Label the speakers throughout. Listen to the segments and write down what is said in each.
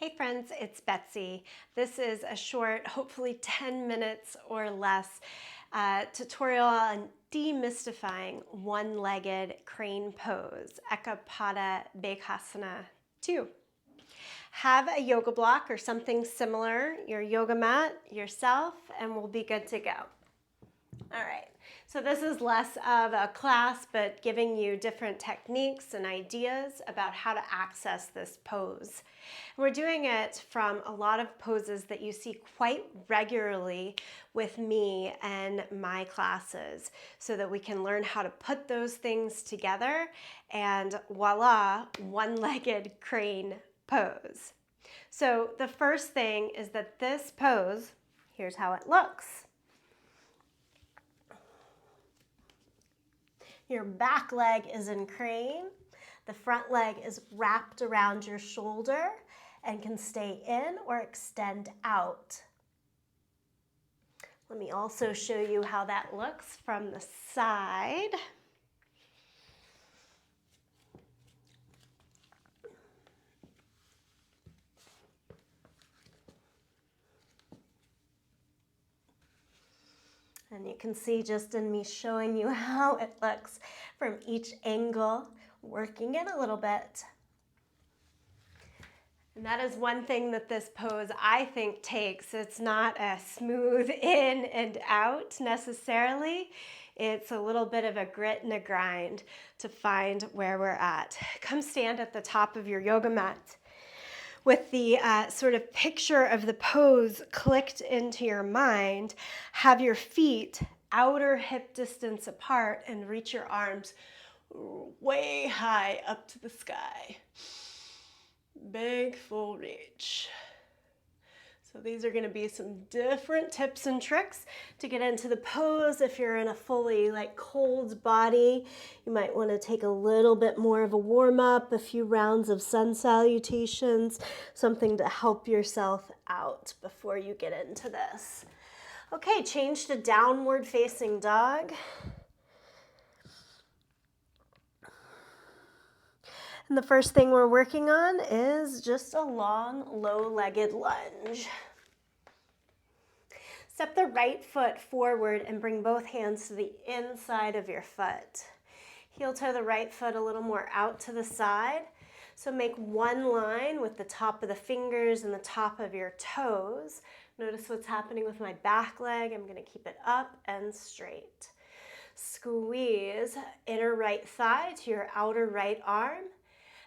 Speaker 1: Hey friends, it's Betsy. This is a short, hopefully 10 minutes or less tutorial on demystifying one-legged crane pose, Ekapada Bekasana 2. Have a yoga block or something similar, your yoga mat, yourself, and we'll be good to go. All right, so this is less of a class, but giving you different techniques and ideas about how to access this pose. We're doing it from a lot of poses that you see quite regularly with me and my classes so that we can learn how to put those things together and voila, one-legged crane pose. So the first thing is that this pose, here's how it looks. Your back leg is in crane. The front leg is wrapped around your shoulder and can stay in or extend out. Let me also show you how that looks from the side. And you can see just in me showing you how it looks from each angle, working it a little bit. And that is one thing that this pose, I think, takes. It's not a smooth in and out necessarily. It's a little bit of a grit and a grind to find where we're at. Come stand at the top of your yoga mat with the sort of picture of the pose clicked into your mind. Have your feet outer hip distance apart and reach your arms way high up to the sky. Big full reach. So these are going to be some different tips and tricks to get into the pose. If you're in a fully cold body, you might want to take a little bit more of a warm up, a few rounds of sun salutations, something to help yourself out before you get into this. Okay, change to downward facing dog. And the first thing we're working on is just a long, low-legged lunge. Step the right foot forward and bring both hands to the inside of your foot. Heel toe the right foot a little more out to the side. So make one line with the top of the fingers and the top of your toes. Notice what's happening with my back leg. I'm going to keep it up and straight. Squeeze inner right thigh to your outer right arm.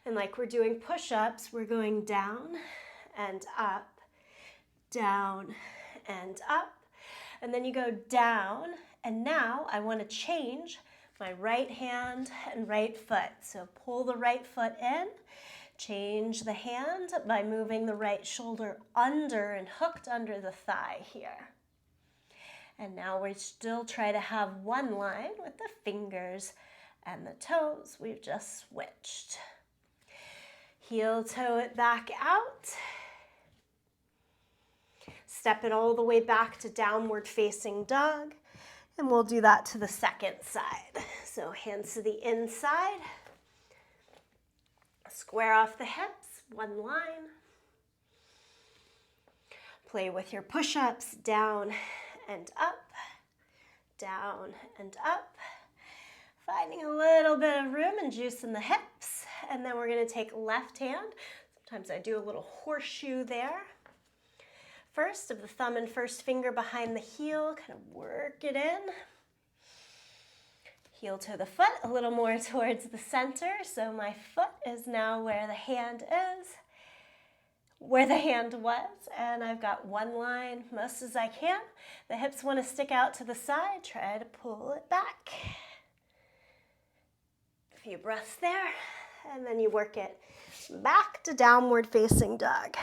Speaker 1: And like we're doing push-ups, we're going down and up, down and up. And then you go down, and now I want to change my right hand and right foot. So pull the right foot in, change the hand by moving the right shoulder under and hooked under the thigh here. And now we still try to have one line with the fingers and the toes. We've just switched. Heel toe it back out. Step it all the way back to downward facing dog. And we'll do that to the second side. So hands to the inside. Square off the hips, one line. Play with your push-ups, down and up, down and up. Finding a little bit of room and juice in the hips. And then we're going to take left hand. Sometimes I do a little horseshoe there. First, of the thumb and first finger behind the heel, kind of work it in. Heel to the foot, a little more towards the center. So my foot is now where the hand is, where the hand was. And I've got one line, most as I can. The hips want to stick out to the side. Try to pull it back. A few breaths there. And then you work it back to downward facing dog.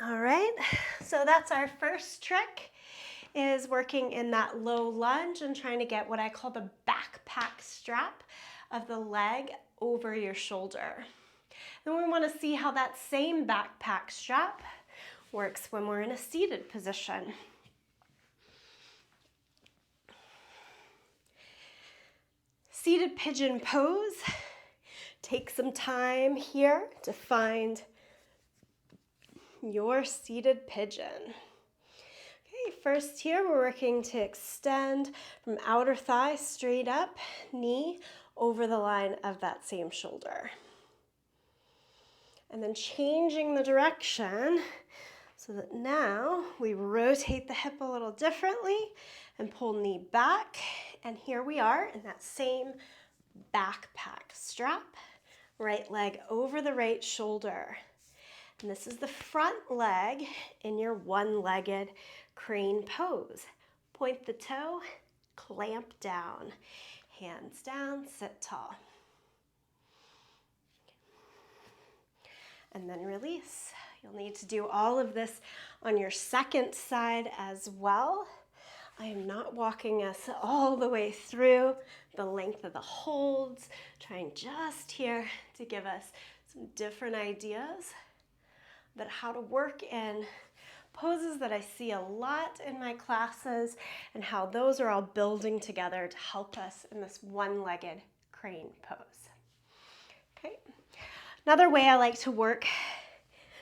Speaker 1: All right, so that's our first trick, is working in that low lunge and trying to get what I call the backpack strap of the leg over your shoulder. Then we want to see how that same backpack strap works when we're in a seated position. Seated pigeon pose. Take some time here to find your seated pigeon. Okay, first here we're working to extend from outer thigh straight up, knee over the line of that same shoulder. And then changing the direction so that now we rotate the hip a little differently and pull knee back. And here we are in that same backpack strap, right leg over the right shoulder. And this is the front leg in your one-legged crane pose. Point the toe, clamp down, hands down, sit tall. And then release. You'll need to do all of this on your second side as well. I am not walking us all the way through the length of the holds, trying just here to give us some different ideas about how to work in poses that I see a lot in my classes and how those are all building together to help us in this one-legged crane pose. Okay. Another way I like to work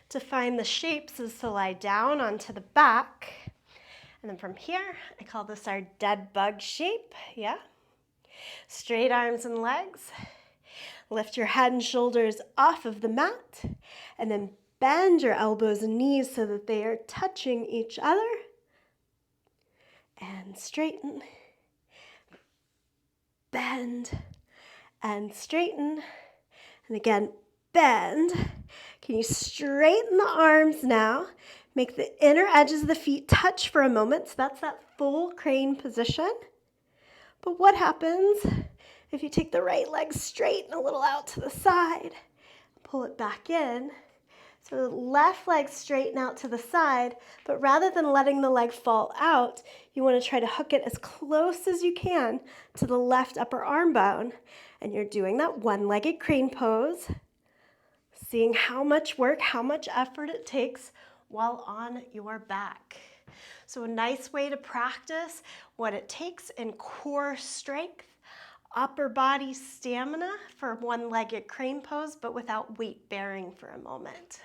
Speaker 1: to find the shapes is to lie down onto the back. And then from here, I call this our dead bug shape, yeah? Straight arms and legs. Lift your head and shoulders off of the mat, and then bend your elbows and knees so that they are touching each other. And straighten, bend, and straighten. And again, bend. Can you straighten the arms now? Make the inner edges of the feet touch for a moment. So that's that full crane position. But what happens if you take the right leg straight and a little out to the side? Pull it back in. So the left leg straighten out to the side, but rather than letting the leg fall out, you want to try to hook it as close as you can to the left upper arm bone. And you're doing that one-legged crane pose, seeing how much work, how much effort it takes while on your back. So a nice way to practice what it takes in core strength, upper body stamina for one-legged crane pose, but without weight bearing for a moment.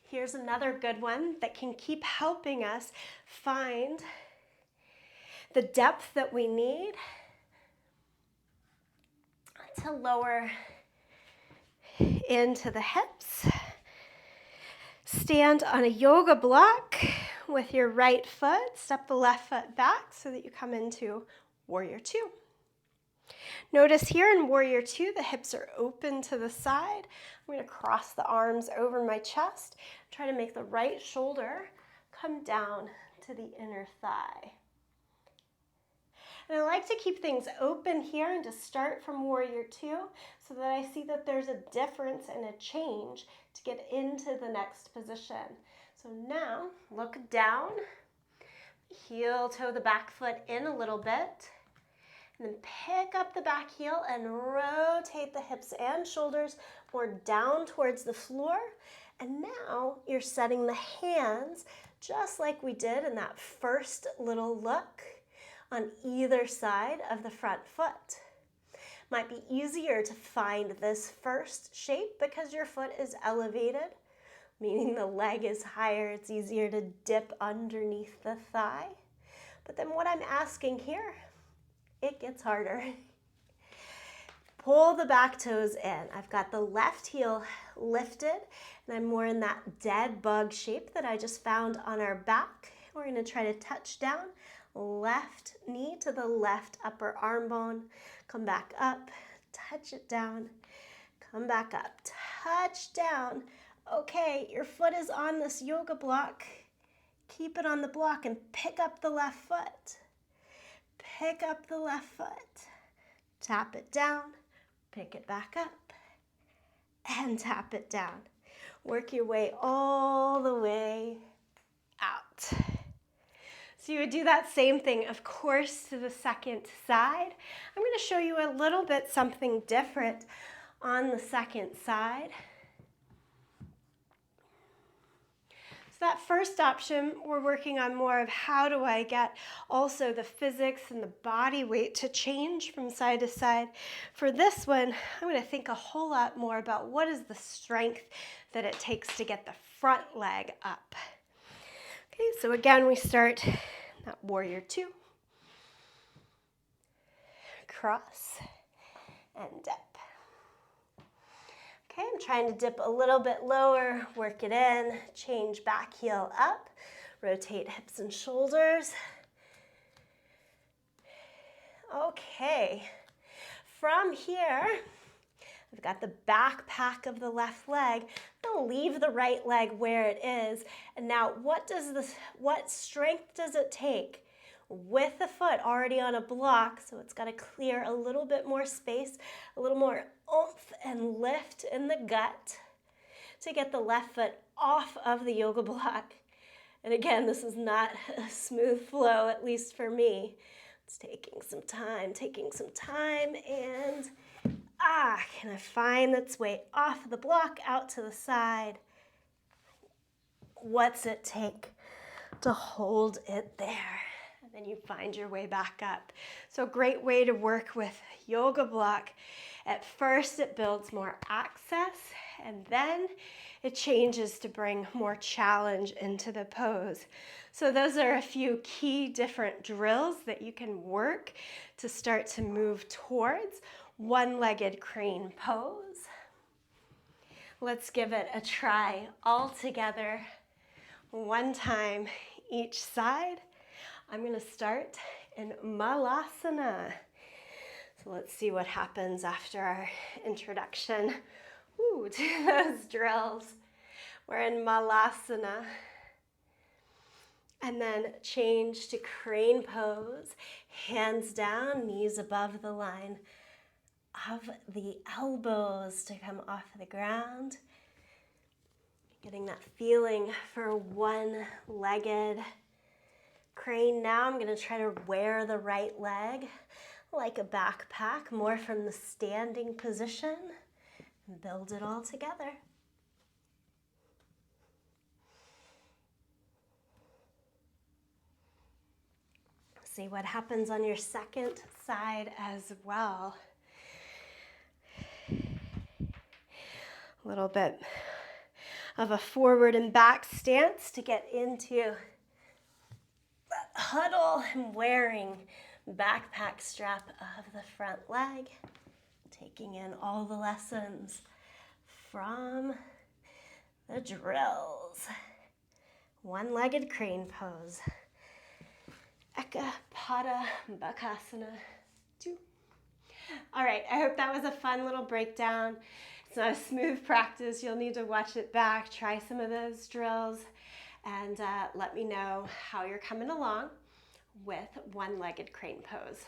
Speaker 1: Here's another good one that can keep helping us find the depth that we need to lower into the hips. Stand on a yoga block with your right foot. Step the left foot back so that you come into Warrior Two. Notice here in Warrior Two, the hips are open to the side. I'm going to cross the arms over my chest. Try to make the right shoulder come down to the inner thigh. And I like to keep things open here and to start from Warrior Two so that I see that there's a difference and a change to get into the next position. So now look down, heel toe the back foot in a little bit, and then pick up the back heel and rotate the hips and shoulders more down towards the floor. And now you're setting the hands just like we did in that first little look on either side of the front foot. Might be easier to find this first shape because your foot is elevated, meaning the leg is higher. It's easier to dip underneath the thigh. But then what I'm asking here, it gets harder. Pull the back toes in. I've got the left heel lifted, and I'm more in that dead bug shape that I just found on our back. We're going to try to touch down. Left knee to the left upper arm bone. Come back up, touch it down, come back up, touch down. Okay, your foot is on this yoga block. Keep it on the block and pick up the left foot. Pick up the left foot. Tap it down, pick it back up, and tap it down. Work your way all the way out. So you would do that same thing, of course, to the second side. I'm going to show you a little bit something different on the second side. So that first option, we're working on more of how do I get also the physics and the body weight to change from side to side. For this one, I'm going to think a whole lot more about what is the strength that it takes to get the front leg up. Okay, so again, we start that warrior two. Cross and dip. Okay, I'm trying to dip a little bit lower, work it in, change back heel up, rotate hips and shoulders. Okay, from here, I've got the backpack of the left leg. I'm gonna leave the right leg where it is. And now what strength does it take? With the foot already on a block, so it's got to clear a little bit more space, a little more oomph and lift in the gut to get the left foot off of the yoga block. And again, this is not a smooth flow, at least for me. It's taking some time, and can I find its way off the block, out to the side? What's it take to hold it there? Then you find your way back up. So great way to work with yoga block. At first it builds more access, and then it changes to bring more challenge into the pose. So those are a few key different drills that you can work to start to move towards one-legged crane pose. Let's give it a try all together, one time each side. I'm going to start in Malasana. So let's see what happens after our introduction to those drills. We're in Malasana. And then change to crane pose. Hands down, knees above the line of the elbows to come off the ground. Getting that feeling for one-legged crane. Now I'm going to try to wear the right leg like a backpack, more from the standing position, and build it all together. See what happens on your second side as well. A little bit of a forward and back stance to get into huddle and wearing backpack strap of the front leg, taking in all the lessons from the drills. One-legged crane pose. Eka Pada Bakasana 2. All right, I hope that was a fun little breakdown. It's not a smooth practice. You'll need to watch it back, try some of those drills, and let me know how you're coming along with one-legged crane pose.